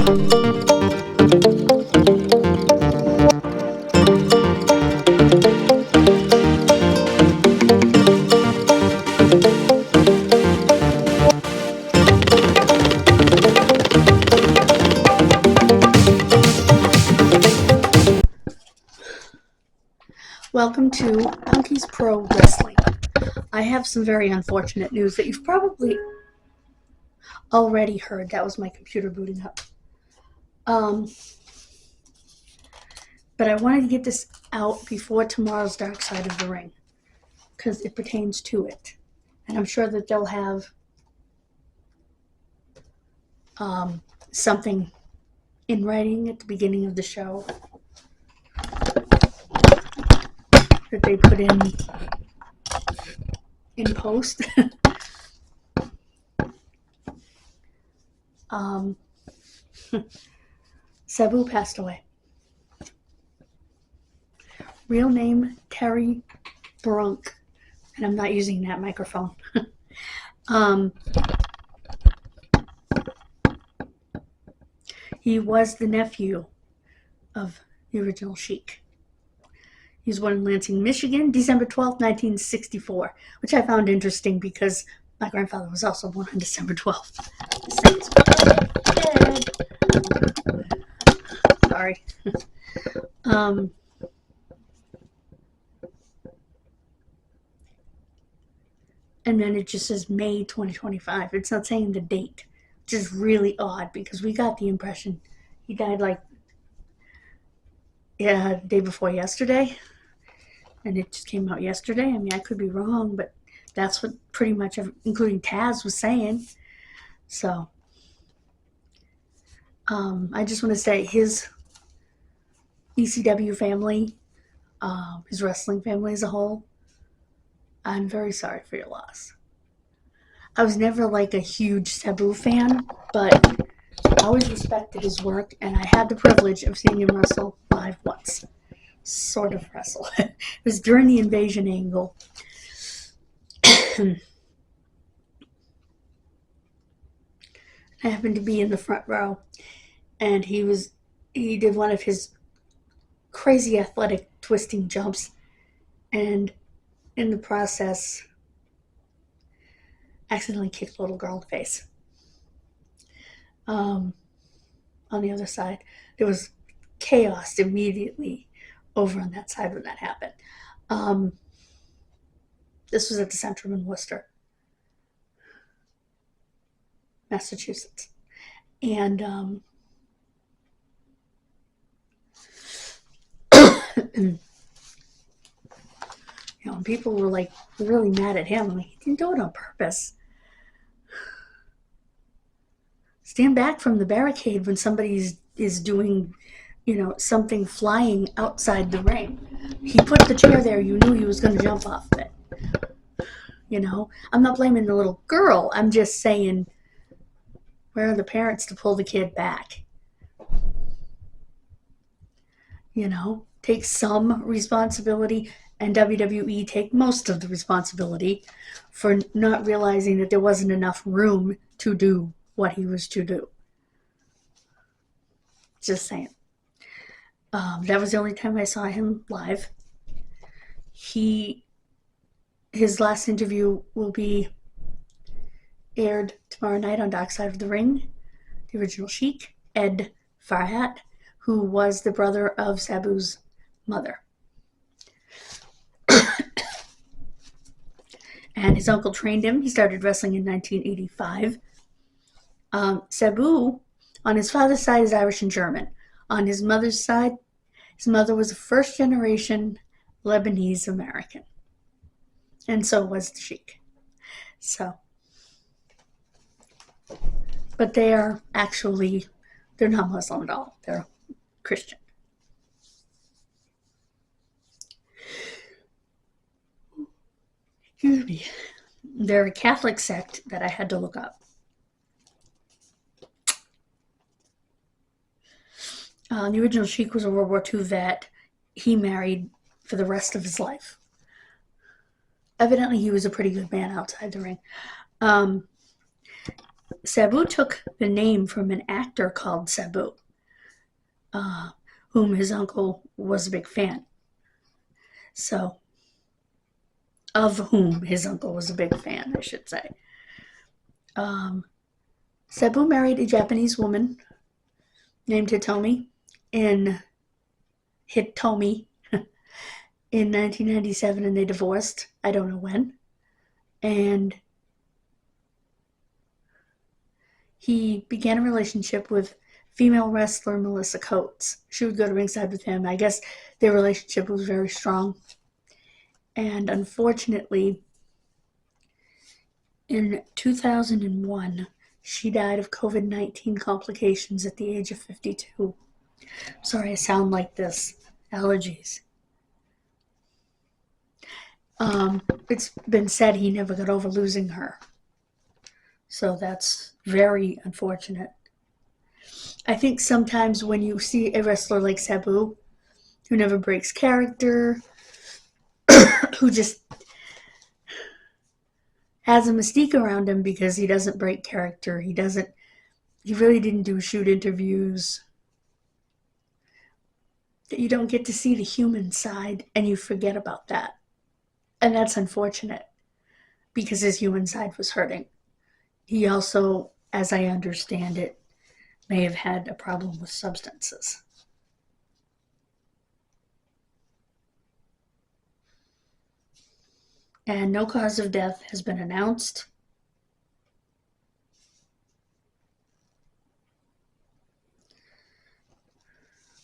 Welcome to Punky's Pro Wrestling. I have some very unfortunate news that you've probably already heard. That was my computer booting up. But I wanted to get this out before tomorrow's Dark Side of the Ring, because it pertains to it. And I'm sure that they'll have something in writing at the beginning of the show that they put in post. Sabu passed away. Real name Terry Brunk, and I'm not using that microphone. He was the nephew of the original Sheik. He was born in Lansing, Michigan, December 12th, 1964, which I found interesting because my grandfather was also born on December 12th. Sorry. And then it just says May 2025. It's not saying the date, which is really odd because we got the impression he died the day before yesterday. And it just came out yesterday. I mean, I could be wrong, but that's what pretty much, including Taz, was saying. So, I just want to say his ECW family, his wrestling family as a whole, I'm very sorry for your loss. I was never like a huge Sabu fan, but I always respected his work, and I had the privilege of seeing him wrestle live once. Sort of wrestle. It was during the Invasion angle. I happened to be in the front row, and he did one of his crazy athletic twisting jumps, and in the process accidentally kicked a little girl in the face. On the other side, there was chaos immediately over on that side when that happened. This was at the Centrum in Worcester, Massachusetts. And and people were like really mad at him. I'm like, he didn't do it on purpose. Stand back from the barricade when somebody is doing, something flying outside the ring. He put the chair there. You knew he was going to jump off of it. I'm not blaming the little girl. I'm just saying, where are the parents to pull the kid back? Take some responsibility, and WWE take most of the responsibility for not realizing that there wasn't enough room to do what he was to do. Just saying. That was the only time I saw him live. His last interview will be aired tomorrow night on Dark Side of the Ring. The original Sheik, Ed Farhat, who was the brother of Sabu's mother. And his uncle trained him. He started wrestling in 1985. Sabu, on his father's side, is Irish and German. On his mother's side, his mother was a first-generation Lebanese American. And so was the Sheik. But they're not Muslim at all. They're Christian. Excuse me. They're a Catholic sect that I had to look up. The original Sheik was a World War II vet. He married for the rest of his life. Evidently, he was a pretty good man outside the ring. Sabu took the name from an actor called Sabu, whom his uncle was a big fan. So, of whom his uncle was a big fan, I should say. Sabu married a Japanese woman named Hitomi in 1997, and they divorced. I don't know when. And he began a relationship with female wrestler Melissa Coates. She would go to ringside with him. I guess their relationship was very strong. And unfortunately, in 2001, she died of COVID-19 complications at the age of 52. Sorry, I sound like this. Allergies. It's been said he never got over losing her. So that's very unfortunate. I think sometimes when you see a wrestler like Sabu, who never breaks character, who just has a mystique around him because he doesn't break character, he really didn't do shoot interviews, that you don't get to see the human side and you forget about that. And that's unfortunate because his human side was hurting. He also, as I understand it, may have had a problem with substances. And no cause of death has been announced.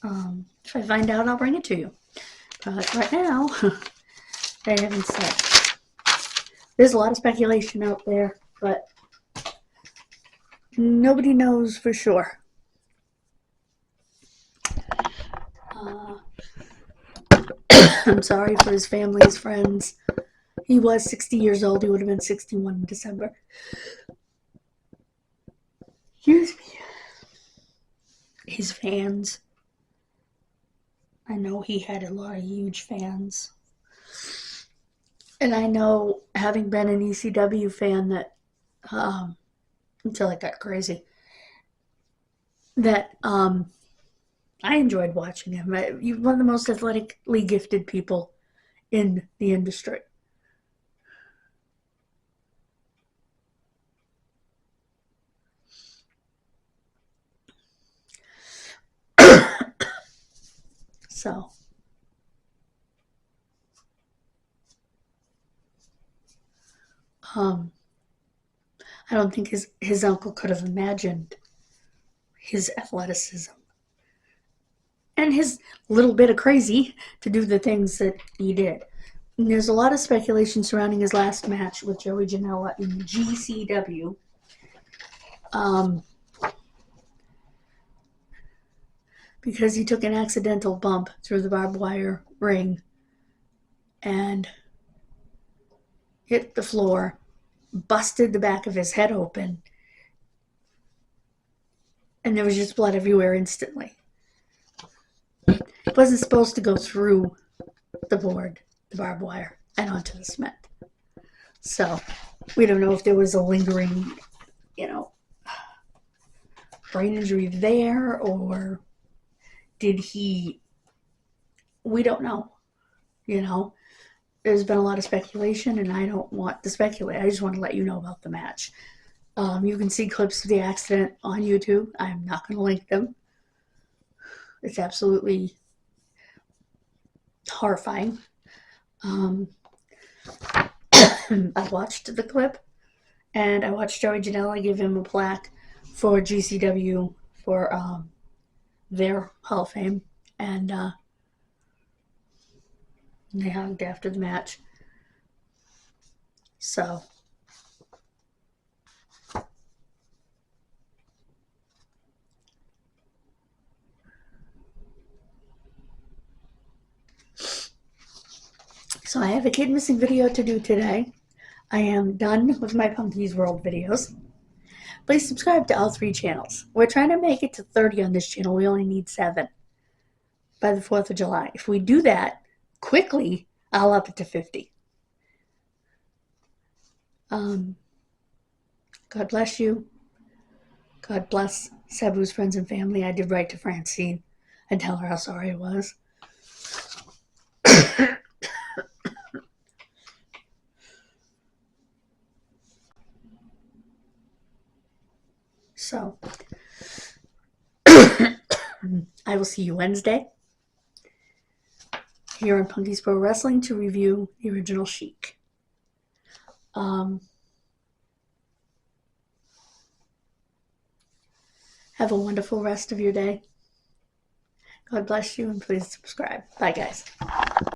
If I find out, I'll bring it to you. But right now, they haven't said. There's a lot of speculation out there, but nobody knows for sure. I'm sorry for his family, his friends. He was 60 years old. He would have been 61 in December. Excuse me. His fans. I know he had a lot of huge fans. And I know, having been an ECW fan, that until I got crazy, that I enjoyed watching him. He's one of the most athletically gifted people in the industry. So, I don't think his uncle could have imagined his athleticism and his little bit of crazy to do the things that he did. And there's a lot of speculation surrounding his last match with Joey Janela in GCW. Because he took an accidental bump through the barbed wire ring and hit the floor, busted the back of his head open, and there was just blood everywhere instantly. It wasn't supposed to go through the barbed wire, and onto the cement. So, we don't know if there was a lingering, brain injury there, or did he... We don't know. There's been a lot of speculation, and I don't want to speculate. I just want to let you know about the match. You can see clips of the accident on YouTube. I'm not going to link them. It's absolutely horrifying. I watched the clip, and I watched Joey Janela give him a plaque for GCW for their Hall of Fame, and they hugged after the match. So, I have a kid missing video to do today. I am done with my Punky's World videos. Please subscribe to all 3 channels. We're trying to make it to 30 on this channel. We only need 7 by the 4th of July. If we do that quickly, I'll up it to 50. God bless you. God bless Sabu's friends and family. I did write to Francine and tell her how sorry I was. So, I will see you Wednesday here on Punky's Pro Wrestling to review the original Sheik. Have a wonderful rest of your day. God bless you, and please subscribe. Bye, guys.